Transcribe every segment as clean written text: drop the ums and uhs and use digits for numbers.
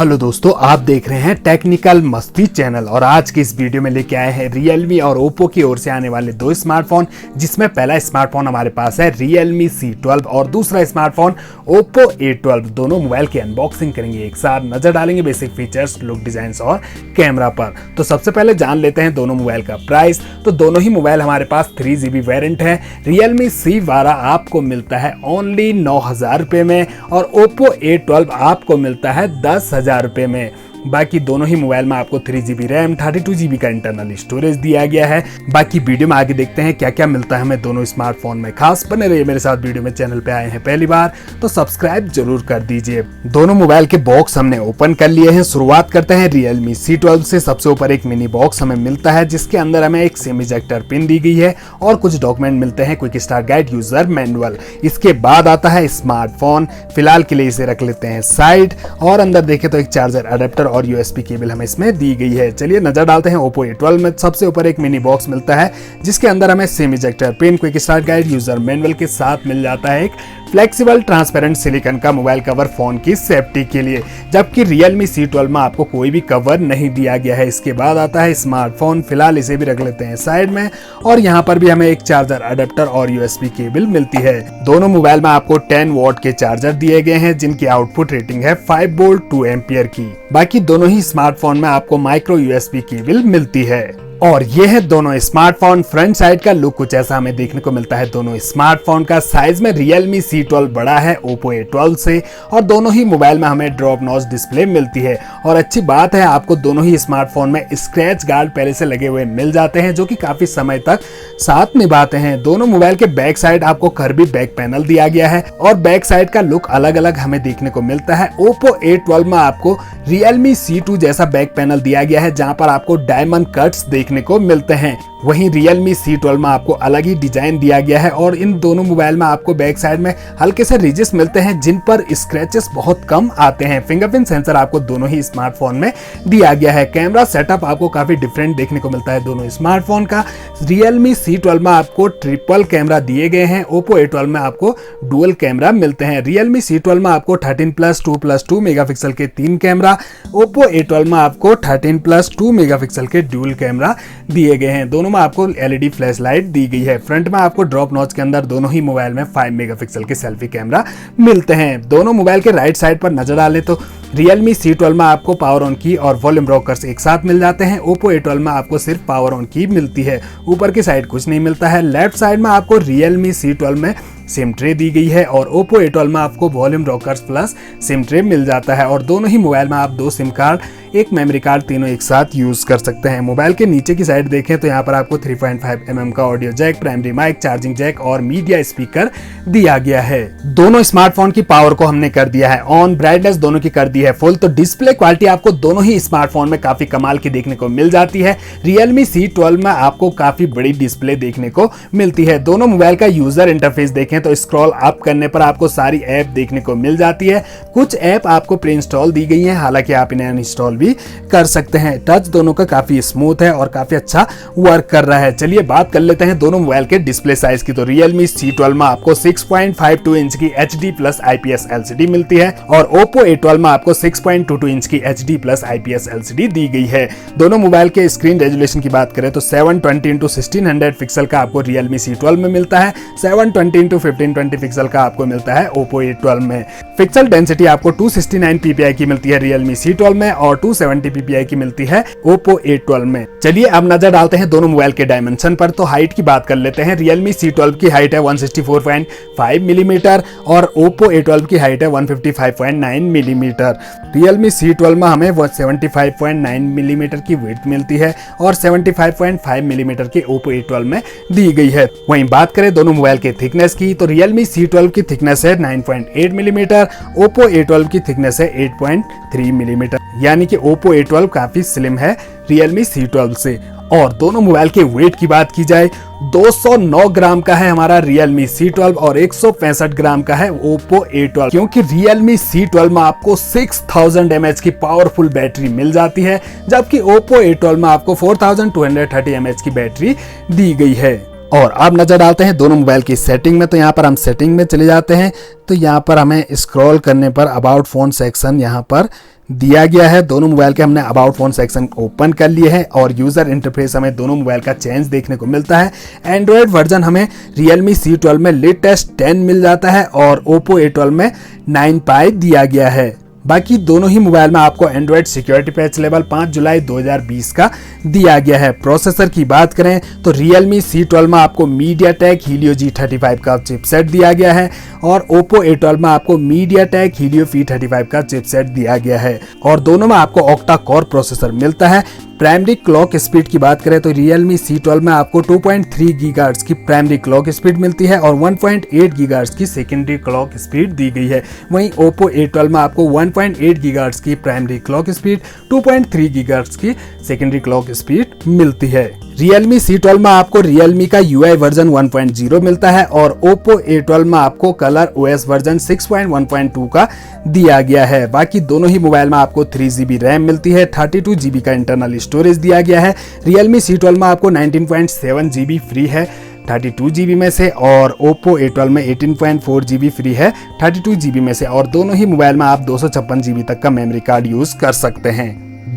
Hello दोस्तों, आप देख रहे हैं टेक्निकल मस्ती चैनल और आज की इस वीडियो में लेके आए हैं Realme और Oppo की ओर से आने वाले दो स्मार्टफोन, जिसमें पहला स्मार्टफोन हमारे पास है Realme C12 और दूसरा स्मार्टफोन Oppo A12। दोनों मोबाइल की अनबॉक्सिंग करेंगे, एक साथ नजर डालेंगे बेसिक फीचर्स, लुक, डिजाइन और कैमरा पर। तो सबसे पहले जान लेते हैं दोनों मोबाइल का प्राइस। तो दोनों ही मोबाइल हमारे पास 3GB वेरिएंट है। Realme C12 आपको मिलता है ओनली 9,000 रुपये में और Oppo A12 आपको मिलता है 10,000 रुपये में। बाकी दोनों ही मोबाइल में आपको 3GB रैम 32GB का इंटरनल स्टोरेज दिया गया है। बाकी वीडियो में आगे देखते हैं क्या क्या मिलता है हमें दोनों स्मार्टफोन में। खास बने रहिए मेरे साथ वीडियो में। चैनल पे आए हैं पहली बार तो सब्सक्राइब जरूर कर दीजिए। दोनों मोबाइल के बॉक्स हमने ओपन कर लिए हैं। शुरुआत करते हैं Realme C12 से। सबसे ऊपर एक मिनी बॉक्स हमें मिलता है जिसके अंदर हमें एक सिम इजेक्टर पिन दी गई है और कुछ डॉक्यूमेंट मिलते हैं, quick start guide, user manual. इसके बाद आता है स्मार्टफोन। फिलहाल के लिए इसे रख लेते हैं साइड और अंदर देखें तो एक चार्जर अडेप्टर और USB केबल हमें इसमें दी गई है। चलिए नजर डालते हैं Oppo A12 में। सबसे ऊपर एक मिनी बॉक्स मिलता है जिसके अंदर हमें SIM ejector pin, quick start guide, user manual के साथ मिल जाता है एक फ्लेक्सिबल ट्रांसपेरेंट सिलिकॉन का मोबाइल कवर फोन की सेफ्टी के लिए, जबकि Realme C12 में आपको कोई भी कवर नहीं दिया गया है। इसके बाद आता है स्मार्टफोन। फिलहाल इसे भी रख लेते हैं साइड में और यहाँ पर भी हमें एक चार्जर अडेप्टर और USB केबल मिलती है। दोनों मोबाइल में आपको 10 वॉट के चार्जर दिए गए हैं जिनकी आउटपुट रेटिंग है 5 वोल्ट 2 एम्पियर की। बाकी दोनों ही स्मार्टफोन में आपको माइक्रो USB केबल मिलती है। और ये है दोनों स्मार्टफोन। फ्रंट साइड का लुक कुछ ऐसा हमें देखने को मिलता है। दोनों स्मार्टफोन का साइज में Realme C12 बड़ा है Oppo A12 से और दोनों ही मोबाइल में हमें ड्रॉप नॉच डिस्प्ले मिलती है। और अच्छी बात है, आपको दोनों ही स्मार्टफोन में स्क्रैच गार्ड पहले से लगे हुए मिल जाते हैं जो कि काफी समय तक साथ निभाते हैं। दोनों मोबाइल के बैक साइड आपको कर्वी बैक पैनल दिया गया है और बैक साइड का लुक अलग अलग हमें देखने को मिलता है। Oppo A12 में आपको Realme C2 जैसा बैक पैनल दिया गया है जहां पर आपको डायमंड कट्स देखने को मिलते हैं। वहीं Realme C12 में आपको अलग ही डिजाइन दिया गया है और इन दोनों मोबाइल में आपको बैक साइड में हल्के से रिजेस मिलते हैं जिन पर स्क्रैचेस बहुत कम आते हैं। फिंगरप्रिंट सेंसर आपको दोनों ही स्मार्टफोन में दिया गया है। कैमरा सेटअप आपको काफी डिफरेंट देखने को मिलता है दोनों स्मार्टफोन का। Realme C12 में आपको ट्रिपल कैमरा दिए गए हैं, Oppo A12 में आपको डुअल कैमरा मिलते हैं। Realme C12 में आपको 13+2+2 मेगापिक्सल के 3 कैमरा, Oppo A12 में आपको 13+2 मेगापिक्सल के डुअल कैमरा दिए गए हैं। दोनों में आपको LED फ्लैश लाइट दी गई है। फ्रंट में आपको ड्रॉप नॉच के अंदर दोनों ही मोबाइल में 5 मेगापिक्सल के सेल्फी कैमरा मिलते हैं। दोनों मोबाइल के राइट साइड पर नजर डालें तो Realme C12 में आपको पावर ऑन की और वॉल्यूम रॉकर्स एक साथ मिल जाते हैं। Oppo A12 में आपको सिर्फ पावर ऑन की मिलती है, ऊपर की साइड कुछ नहीं मिलता है। लेफ्ट साइड में आपको Realme C12 में सिम ट्रे दी गई है और Oppo A12 में आपको volume rockers plus SIM tray मिल जाता है। और दोनों ही मोबाइल में आप 2 सिम कार्ड, एक मेमोरी कार्ड, तीनों एक साथ यूज कर सकते हैं। मोबाइल के नीचे की साइड देखें तो यहाँ पर आपको 3.5mm का audio jack, primary mic, charging jack और मीडिया स्पीकर दिया गया है। दोनों स्मार्टफोन की पावर को हमने कर दिया है ऑन, ब्राइटनेस दोनों की कर दी है फुल। तो डिस्प्ले क्वालिटी आपको दोनों ही स्मार्टफोन में काफी कमाल की देखने को मिल जाती है। Realme C12 में आपको काफी बड़ी डिस्प्ले देखने को मिलती है। दोनों मोबाइल का यूजर इंटरफेस देखें तो स्क्रॉल अप करने पर आपको सारी ऐप देखने को मिल जाती है। कुछ ऐप आपको प्री इंस्टॉल दी गई है, हालांकि आप इन्हें अनइंस्टॉल भी कर सकते हैं। टच दोनों का काफी स्मूथ है और काफी अच्छा वर्क कर रहा है। चलिए बात कर लेते हैं दोनों मोबाइल के डिस्प्ले साइज की। तो Realme C12 में आपको 6.52 इंच की HD प्लस IPS LCD मिलती है और Oppo A12 में आपको 6.22 इंच की HD प्लस IPS LCD दी गई है। दोनों मोबाइल के स्क्रीन रेजोल्यूशन की बात करें तो 720x1600 पिक्सल का आपको Realme C12 में मिलता है, 720x1520 पिक्सल का आपको मिलता है Oppo A12 में। पिक्सल डेंसिटी आपको 269 ppi की मिलती है Realme C12 में और 270 ppi की मिलती है Oppo A12 में। चलिए अब नजर डालते हैं दोनों मोबाइल के डायमेंशन पर। तो हाइट की बात कर लेते हैं। Realme C12 की हाइट है 164.5 मिलीमीटर और Oppo A12 की हाइट है 155.9 मिलीमीटर। Realme C12 में हमें 75.9 मिलीमीटर की विड्थ मिलती है और 75.5 मिलीमीटर की Oppo A12 में दी गई है। वहीं बात करें दोनों मोबाइल के थिकनेस की तो Realme C12 की थिकनेस है 9.8 मिलीमीटर, Oppo A12 की थिकनेस है 8.3 मिलीमीटर, यानी कि Oppo A12 काफी स्लिम है Realme C12 से। और दोनों मोबाइल के वेट की बात की जाए 209 ग्राम का है हमारा Realme C12 और 165 ग्राम का है Oppo A12, क्योंकि Realme C12 में आपको 6000 mAh की पावरफुल बैटरी मिल जाती है जबकि Oppo A12 में आपको 4230 mAh की बैटरी दी गई है। और अब नजर डालते हैं दोनों मोबाइल की सेटिंग में। तो यहाँ पर हम सेटिंग में चले जाते हैं तो यहाँ पर हमें स्क्रॉल करने पर अबाउट फोन सेक्शन यहाँ पर दिया गया है। दोनों मोबाइल के हमने अबाउट फोन सेक्शन ओपन कर लिए हैं और यूजर इंटरफेस हमें दोनों मोबाइल का चेंज देखने को मिलता है। एंड्रॉयड वर्जन हमें Realme C12 में लेटेस्ट 10 मिल जाता है और Oppo A12 में 9 Pi दिया गया है। बाकी दोनों ही मोबाइल में आपको एंड्रॉयड सिक्योरिटी पैच लेवल 5 जुलाई 2020 का दिया गया है। प्रोसेसर की बात करें तो Realme C12 में आपको MediaTek Helio G35 का चिपसेट दिया गया है और Oppo A12 में आपको MediaTek Helio P35 का चिपसेट दिया गया है और दोनों में आपको ऑक्टा कोर प्रोसेसर मिलता है। प्राइमरी क्लॉक स्पीड की बात करें तो Realme C12 में आपको 2.3 गीगाहर्ट्ज की प्राइमरी क्लॉक स्पीड मिलती है और 1.8 गीगाहर्ट्ज की सेकेंडरी क्लॉक स्पीड दी गई है। वहीं Oppo A12 में आपको 1.8 गीगाहर्ट्ज की प्राइमरी क्लॉक स्पीड, 2.3 गीगाहर्ट्ज की सेकेंडरी क्लॉक स्पीड मिलती है। Realme C12 में आपको Realme का UI वर्जन 1.0 मिलता है और Oppo A12 में आपको कलर OS वर्जन 6.1.2 का दिया गया है। बाकी दोनों ही मोबाइल में आपको 3GB रैम मिलती है, 32GB का इंटरनल स्टोरेज दिया गया है। Realme C12 में आपको 19.7GB फ्री है 32GB में से और Oppo A12 में 18.4GB फ्री है 32GB में से और दोनों ही मोबाइल में आप 256GB तक का मेमोरी कार्ड यूज कर सकते हैं।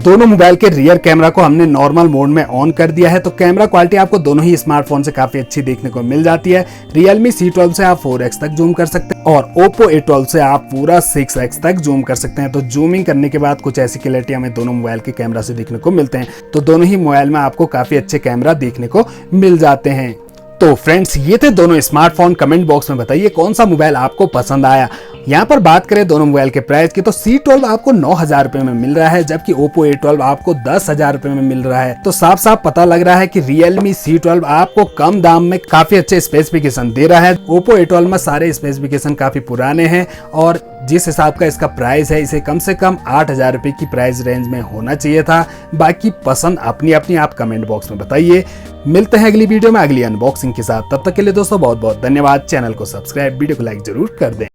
दोनों मोबाइल के रियर कैमरा को हमने नॉर्मल मोड में ऑन कर दिया है तो कैमरा क्वालिटी आपको दोनों ही स्मार्टफोन से काफी अच्छी देखने को मिल जाती है। Realme C12 से आप 4x तक जूम कर सकते हैं और Oppo A12 से आप पूरा 6x तक जूम कर सकते हैं। तो जूमिंग करने के बाद कुछ ऐसी क्लैरिटी हमें दोनों मोबाइल के कैमरा से देखने को मिलते हैं। तो दोनों ही मोबाइल में आपको काफी अच्छे कैमरा देखने को मिल जाते हैं। तो फ्रेंड्स, ये थे दोनों स्मार्टफोन। कमेंट बॉक्स में बताइए कौन सा मोबाइल आपको पसंद आया। यहाँ पर बात करें दोनों मोबाइल के प्राइस की तो C12 आपको 9,000 रुपए में मिल रहा है जबकि Oppo A12 आपको 10,000 रुपए में मिल रहा है। तो साफ साफ पता लग रहा है कि Realme C12 आपको कम दाम में काफी अच्छे स्पेसिफिकेशन दे रहा है। Oppo A12 में सारे स्पेसिफिकेशन काफी पुराने हैं और जिस हिसाब का इसका प्राइस है इसे कम से कम 8,000 रुपए की प्राइस रेंज में होना चाहिए था। बाकी पसंद अपनी अपनी आप कमेंट बॉक्स में बताइए। मिलते हैं अगली वीडियो में अगली अनबॉक्सिंग के साथ। तब तक के लिए दोस्तों बहुत बहुत धन्यवाद। चैनल को सब्सक्राइब, वीडियो को लाइक जरूर कर दें।